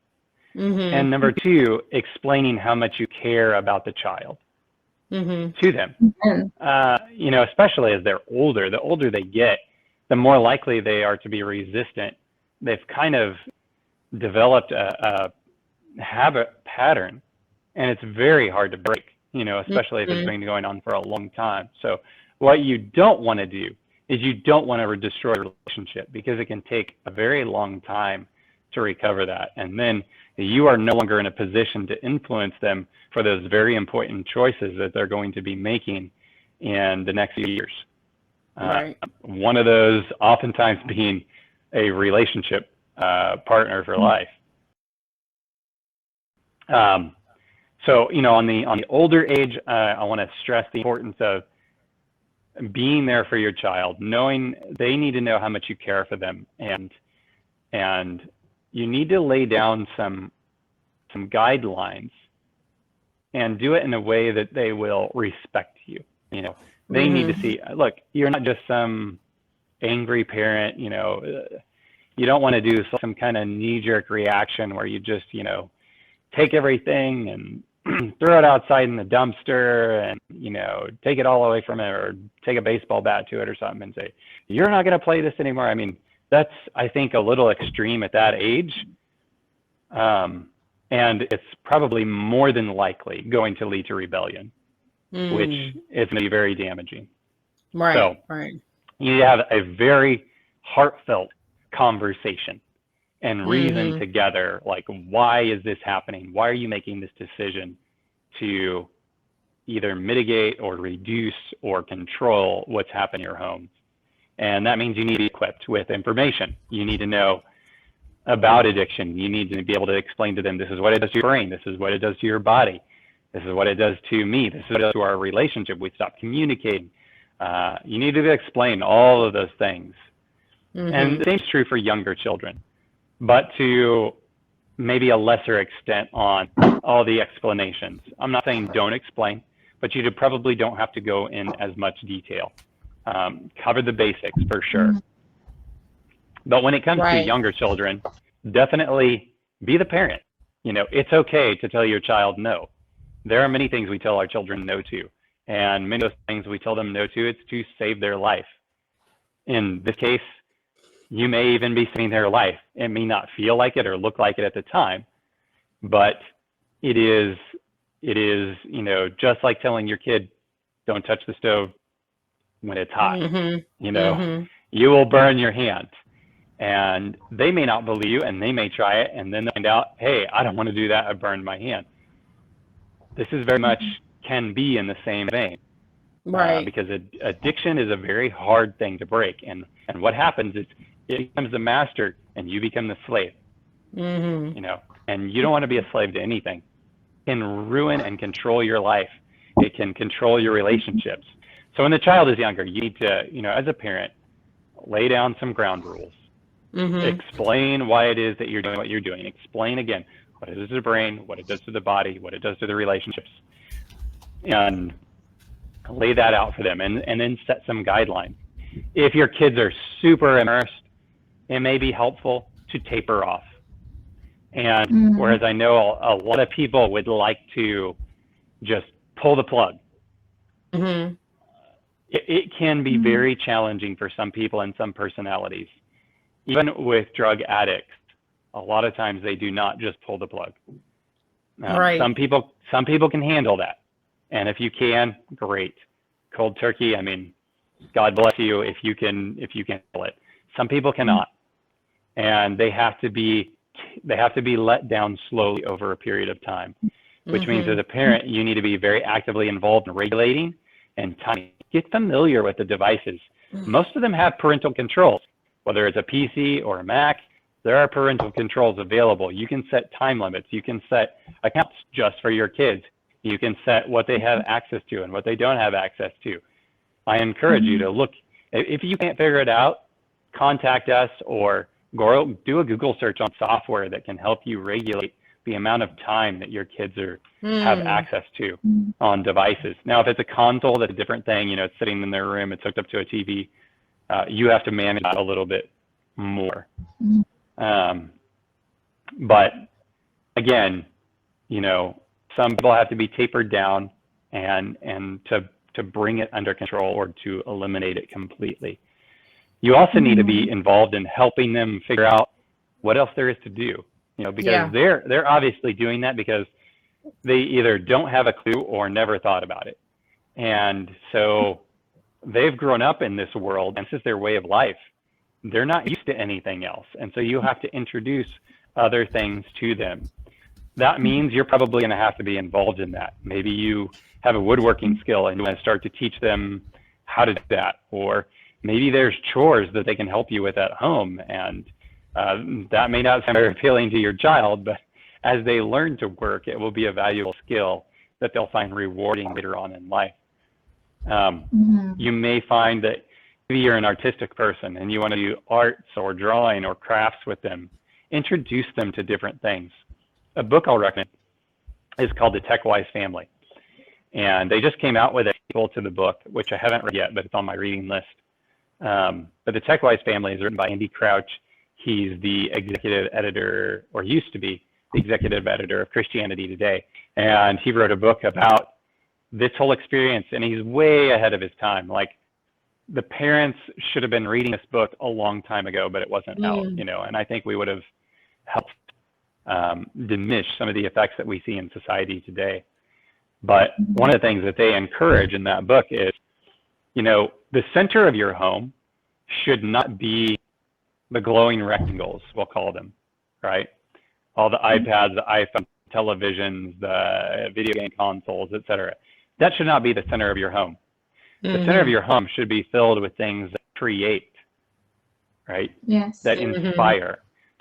And number two, explaining how much you care about the child to them. You know, especially as they're older, the older they get, the more likely they are to be resistant. They've kind of developed a habit pattern, and it's very hard to break, you know, especially if it's been going on for a long time. So what you don't want to do is you don't want to destroy a relationship, because it can take a very long time to recover that. And then you are no longer in a position to influence them for those very important choices that they're going to be making in the next few years. One of those oftentimes being a relationship partner for life. So, you know, on the older age, I want to stress the importance of being there for your child, knowing they need to know how much you care for them, and you need to lay down some guidelines and do it in a way that they will respect you. You know, they need to see, look, you're not just some angry parent, you know, you don't want to do some kind of knee-jerk reaction where you just, you know, take everything and throw it outside in the dumpster and, you know, take it all away from it, or take a baseball bat to it or something and say, you're not going to play this anymore. I mean, that's, I think, a little extreme at that age. And it's probably more than likely going to lead to rebellion, which is going to be very damaging. So you have a very heartfelt conversation and reason together, like, why is this happening? Why are you making this decision to either mitigate or reduce or control what's happening in your home? And that means you need to be equipped with information. You need to know about addiction. You need to be able to explain to them, this is what it does to your brain. This is what it does to your body. This is what it does to me. This is what it does to our relationship. We stop communicating. You need to explain all of those things. And the same is true for younger children, but to maybe a lesser extent on all the explanations. I'm not saying don't explain, but you probably don't have to go in as much detail. Cover the basics for sure. But when it comes to younger children, definitely be the parent. You know, it's okay to tell your child no. There are many things we tell our children no to, and many of those things we tell them no to, it's to save their life. In this case, you may even be saving their life. It may not feel like it or look like it at the time, but it is, you know, just like telling your kid, don't touch the stove when it's hot. You know, you will burn your hand. And they may not believe you, and they may try it, and then they find out, hey, I don't want to do that. I burned my hand. This is very much can be in the same vein, Right. because addiction is a very hard thing to break. And what happens is it becomes the master, and you become the slave. Mm-hmm. And you don't want to be a slave to anything. It can ruin and control your life. It can control your relationships. So when the child is younger, you need to, as a parent, lay down some ground rules. Mm-hmm. Explain why it is that you're doing what you're doing. Explain again what it does to the brain, what it does to the body, what it does to the relationships, and lay that out for them, and then set some guidelines. If your kids are super immersed, it may be helpful to taper off. And whereas I know a lot of people would like to just pull the plug, Mm-hmm. it can be very challenging for some people and some personalities. Even with drug addicts, a lot of times they do not just pull the plug. Right. Some people can handle that, and if you can, great. Cold turkey. I mean, God bless you if you can handle it. Some people cannot, and they have to be let down slowly over a period of time. Which means as a parent, you need to be very actively involved in regulating and timing. Get familiar with the devices. Most of them have parental controls. Whether it's a PC or a Mac, there are parental controls available. You can set time limits. You can set accounts just for your kids. You can set what they have access to and what they don't have access to. I encourage you to look. If you can't figure it out, contact us or go do a Google search on software that can help you regulate the amount of time that your kids have access to on devices. Now, if it's a console, that's a different thing. It's sitting in their room, it's hooked up to a TV. You have to manage that a little bit more. But again, some people have to be tapered down and to bring it under control or to eliminate it completely. You also need to be involved in helping them figure out what else there is to do, because they're obviously doing that because they either don't have a clue or never thought about it. And so they've grown up in this world, and this is their way of life. They're not used to anything else. And so you have to introduce other things to them. That means you're probably going to have to be involved in that. Maybe you have a woodworking skill and you want to start to teach them how to do that. Or maybe there's chores that they can help you with at home. And that may not sound very appealing to your child, but as they learn to work, it will be a valuable skill that they'll find rewarding later on in life. You may find that maybe you're an artistic person and you want to do arts or drawing or crafts with them. Introduce them to different things. A book I'll recommend is called The Tech-Wise Family. And they just came out with a sequel to the book, which I haven't read yet, but it's on my reading list. But The Tech-Wise Family is written by Andy Crouch. He's the executive editor, or used to be the executive editor of Christianity Today. And he wrote a book about this whole experience, and he's way ahead of his time. Like, the parents should have been reading this book a long time ago, but it wasn't out, and I think we would have helped diminish some of the effects that we see in society today. But one of the things that they encourage in that book is, the center of your home should not be the glowing rectangles, we'll call them, right? All the iPads, the iPhone, televisions, the video game consoles, etc. That should not be the center of your home. The center of your home should be filled with things that create, right? Yes. That inspire.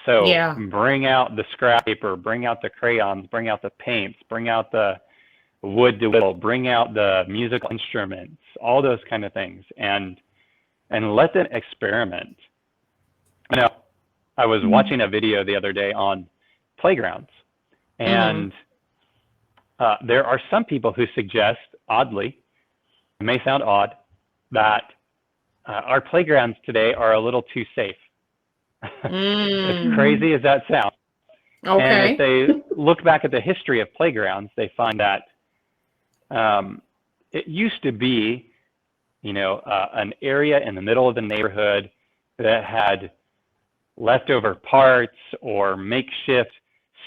So bring out the scrap paper, bring out the crayons, bring out the paints, bring out the wood to whittle, bring out the musical instruments, all those kind of things, and let them experiment. I was watching a video the other day on playgrounds, and there are some people who suggest, oddly, it may sound odd, that our playgrounds today are a little too safe. As crazy as that sounds. Okay. And if they look back at the history of playgrounds, they find that it used to be, an area in the middle of the neighborhood that had leftover parts or makeshift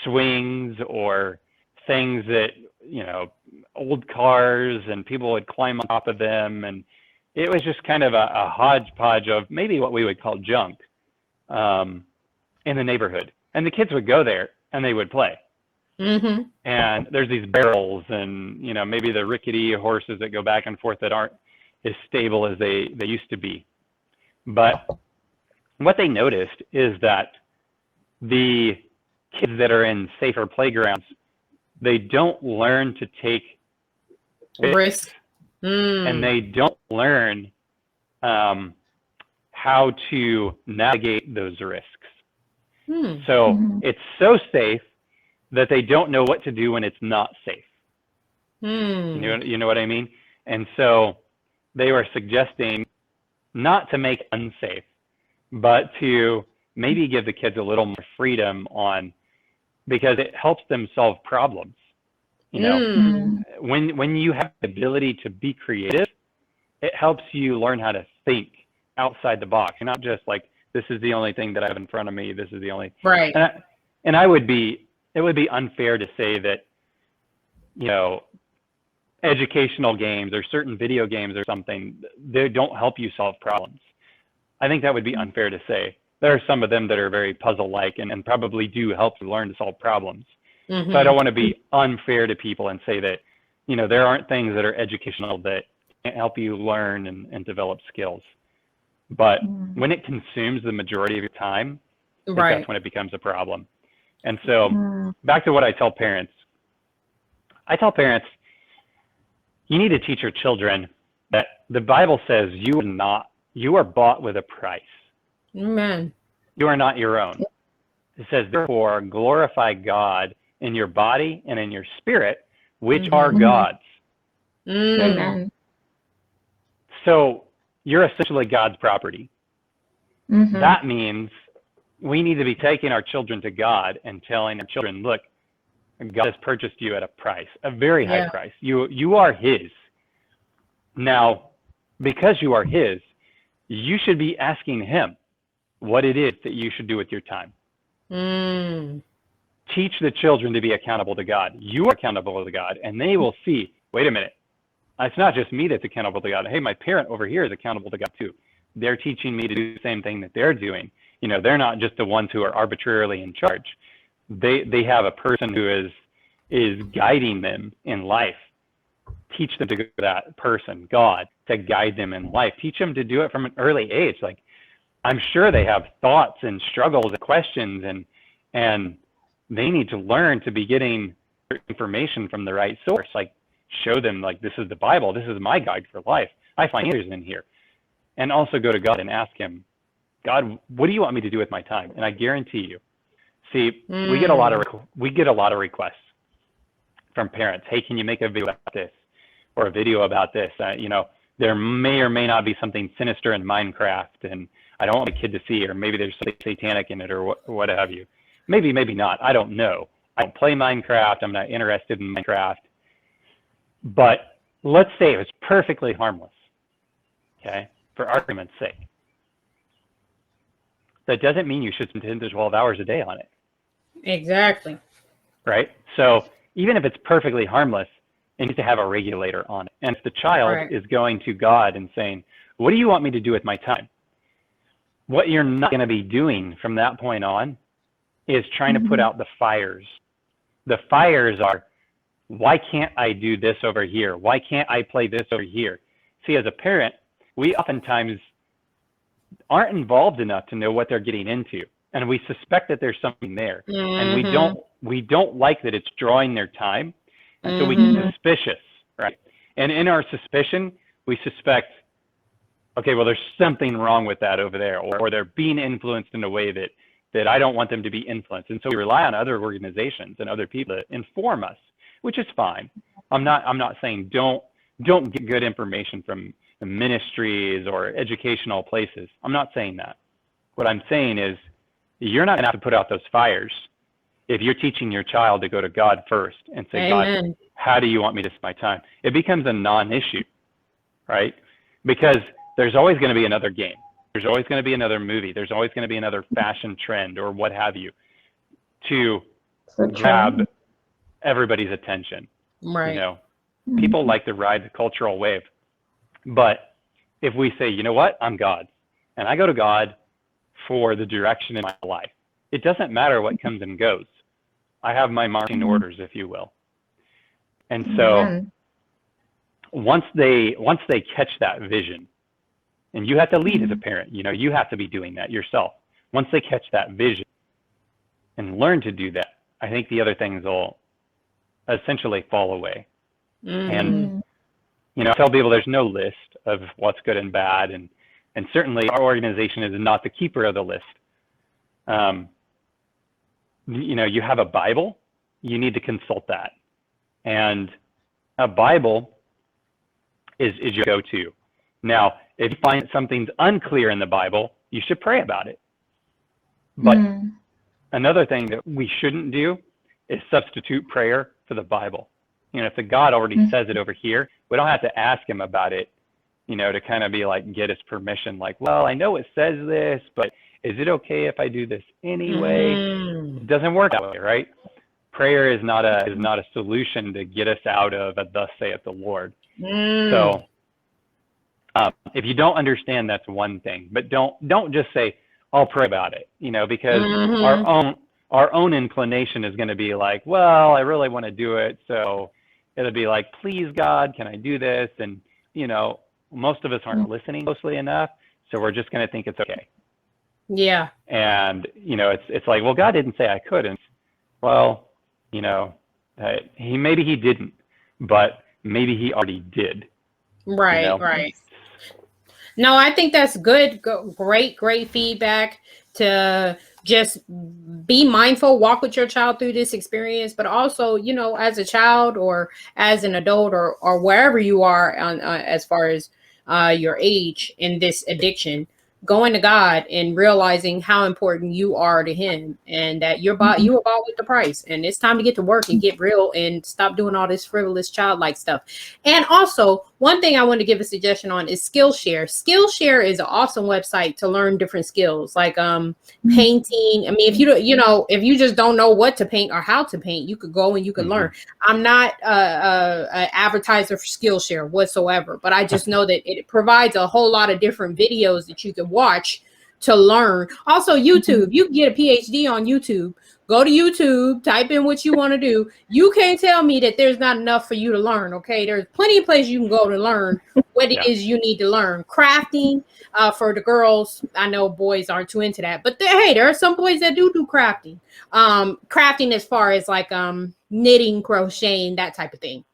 swings or things that, old cars, and people would climb on top of them, and it was just kind of a hodgepodge of maybe what we would call junk in the neighborhood. And the kids would go there and they would play. Mm-hmm. And there's these barrels and, you know, maybe the rickety horses that go back and forth that aren't as stable as they used to be. But what they noticed is that the kids that are in safer playgrounds, they don't learn to take Risk. and they don't learn how to navigate those risks. So it's so safe that they don't know what to do when it's not safe. You know what I mean? And so they were suggesting not to make unsafe, but to maybe give the kids a little more freedom on, because it helps them solve problems. You know, when you have the ability to be creative, it helps you learn how to think outside the box. You're not just like, this is the only thing that I have in front of me. This is the only right. And it would be unfair to say that, you know, educational games or certain video games or something, they don't help you solve problems. I think that would be unfair to say. There are some of them that are very puzzle-like and probably do help you learn to solve problems. So I don't want to be unfair to people and say that, you know, there aren't things that are educational that can help you learn and develop skills. But when it consumes the majority of your time, I think that's when it becomes a problem. And so back to what I tell parents. I tell parents, you need to teach your children that the Bible says you are bought with a price. Amen. You are not your own. It says, therefore, glorify God in your body and in your spirit, which are God's. Amen. So you're essentially God's property. That means we need to be taking our children to God and telling our children, look, God has purchased you at a price, a very high price. You are his. Now, because you are his, you should be asking him what it is that you should do with your time. Teach the children to be accountable to God. You are accountable to God, and they will see, wait a minute, it's not just me that's accountable to God. Hey, my parent over here is accountable to God too. They're teaching me to do the same thing that they're doing. You know, they're not just the ones who are arbitrarily in charge. They have a person who is guiding them in life. Teach them to go to that person, God, to guide them in life. Teach them to do it from an early age. Like, I'm sure they have thoughts and struggles and questions, and they need to learn to be getting information from the right source. Like, show them, like, this is the Bible. This is my guide for life. I find answers in here. And also go to God and ask him, God, what do you want me to do with my time? And I guarantee you, see, we get a lot of requests from parents. Hey, can you make a video about this or a video about this? You know, there may or may not be something sinister in Minecraft, and I don't want my kid to see, or maybe there's something satanic in it, or what have you. Maybe not. I don't know. I don't play Minecraft. I'm not interested in Minecraft. But let's say it was perfectly harmless, okay, for argument's sake. That doesn't mean you should spend 10 to 12 hours a day on it. Exactly. Right? So even if it's perfectly harmless, it needs to have a regulator on it. And if the child is going to God and saying, what do you want me to do with my time? What you're not going to be doing from that point on is trying to put out the fires. The fires are, why can't I do this over here? Why can't I play this over here? See, as a parent, we oftentimes aren't involved enough to know what they're getting into, and we suspect that there's something there, and we don't like that it's drawing their time, and so we get suspicious, right? And in our suspicion, we suspect, okay, well, there's something wrong with that over there, or they're being influenced in a way that I don't want them to be influenced, and so we rely on other organizations and other people to inform us, which is fine. I'm not saying don't get good information from ministries or educational places. I'm not saying that. What I'm saying is you're not going to have to put out those fires if you're teaching your child to go to God first and say, Amen. God, how do you want me to spend my time? It becomes a non-issue, right? Because there's always going to be another game. There's always going to be another movie. There's always going to be another fashion trend or what have you to grab everybody's attention. Right. You know, people like to ride the cultural wave. But if we say, you know what, I'm God, and I go to God for the direction in my life. It doesn't matter what comes and goes. I have my marching orders, if you will. And so Amen. once they catch that vision, and you have to lead as a parent, you know, you have to be doing that yourself. Once they catch that vision and learn to do that, I think the other things will essentially fall away. And, you know, I tell people there's no list of what's good and bad. And certainly our organization is not the keeper of the list. You know, you have a Bible, you need to consult that. And a Bible is your go-to. Now, if you find something's unclear in the Bible, you should pray about it. But another thing that we shouldn't do is substitute prayer for the Bible. You know, if the God already says it over here, we don't have to ask him about it, you know, to kind of be like, get his permission. Like, well, I know it says this, but is it okay if I do this anyway? It doesn't work that way, right? Prayer is not a solution to get us out of a thus saith the Lord. So if you don't understand, that's one thing, but don't just say, I'll pray about it, you know, because our own inclination is going to be like, well, I really want to do it. So it'll be like, please God, can I do this? And, you know, most of us aren't listening closely enough. So we're just going to think it's okay. Yeah. And, you know, it's like, well, God didn't say I couldn't. Well, you know, maybe he didn't, but maybe he already did. Right, you know? right. No, I think that's good. Great feedback to just be mindful, walk with your child through this experience, but also, you know, as a child or as an adult or wherever you are on, as far as your age in this addiction, going to God and realizing how important you are to him and that you were bought with the price, and it's time to get to work and get real and stop doing all this frivolous childlike stuff. And also, one thing I want to give a suggestion on is Skillshare. Skillshare is an awesome website to learn different skills like painting. I mean, if you don't, you know, if you just don't know what to paint or how to paint, you could go and you could learn. I'm not an advertiser for Skillshare whatsoever, but I just know that it provides a whole lot of different videos that you can watch to learn. Also, YouTube, you can get a PhD on YouTube. Go to YouTube, type in what you want to do. You can't tell me that there's not enough for you to learn, okay? There's plenty of places you can go to learn what it is you need to learn. Crafting for the girls. I know boys aren't too into that, but hey, there are some boys that do crafting. Crafting as far as like knitting, crocheting, that type of thing.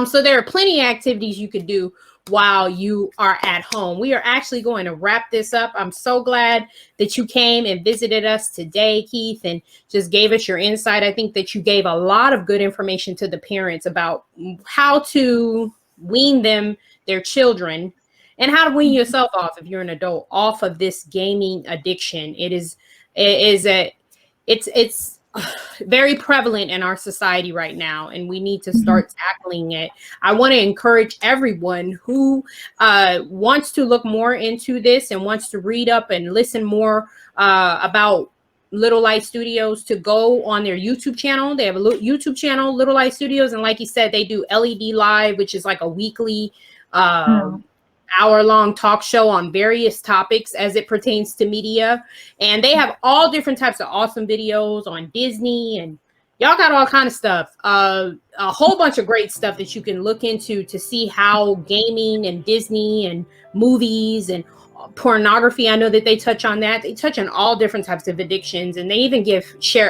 So there are plenty of activities you could do while you are at home. We are actually going to wrap this up. I'm so glad that you came and visited us today, Keith, and just gave us your insight. I think that you gave a lot of good information to the parents about how to wean their children, and how to wean yourself off, if you're an adult, off of this gaming addiction. It's very prevalent in our society right now, and we need to start tackling it. I want to encourage everyone who wants to look more into this and wants to read up and listen more about Little Light Studios to go on their YouTube channel. They have a YouTube channel, Little Light Studios, and like you said, they do LED Live, which is like a weekly hour-long talk show on various topics as it pertains to media. And they have all different types of awesome videos on Disney, and y'all got all kind of stuff. A whole bunch of great stuff that you can look into to see how gaming and Disney and movies and pornography, I know that they touch on that. They touch on all different types of addictions, and they even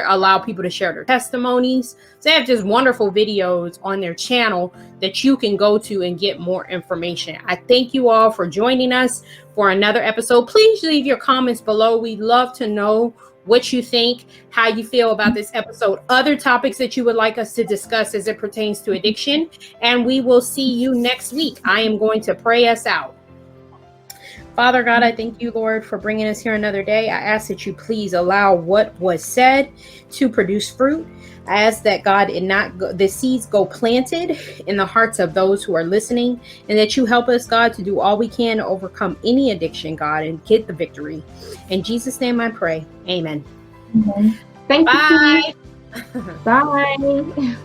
allow people to share their testimonies. So they have just wonderful videos on their channel that you can go to and get more information. I thank you all for joining us for another episode. Please leave your comments below. We'd love to know what you think, how you feel about this episode, other topics that you would like us to discuss as it pertains to addiction, and we will see you next week. I am going to pray us out. Father God, I thank you, Lord, for bringing us here another day. I ask that you please allow what was said to produce fruit. I ask that God, the seeds go planted in the hearts of those who are listening, and that you help us, God, to do all we can to overcome any addiction, God, and get the victory. In Jesus' name I pray. Amen. Thank you. Bye. Bye.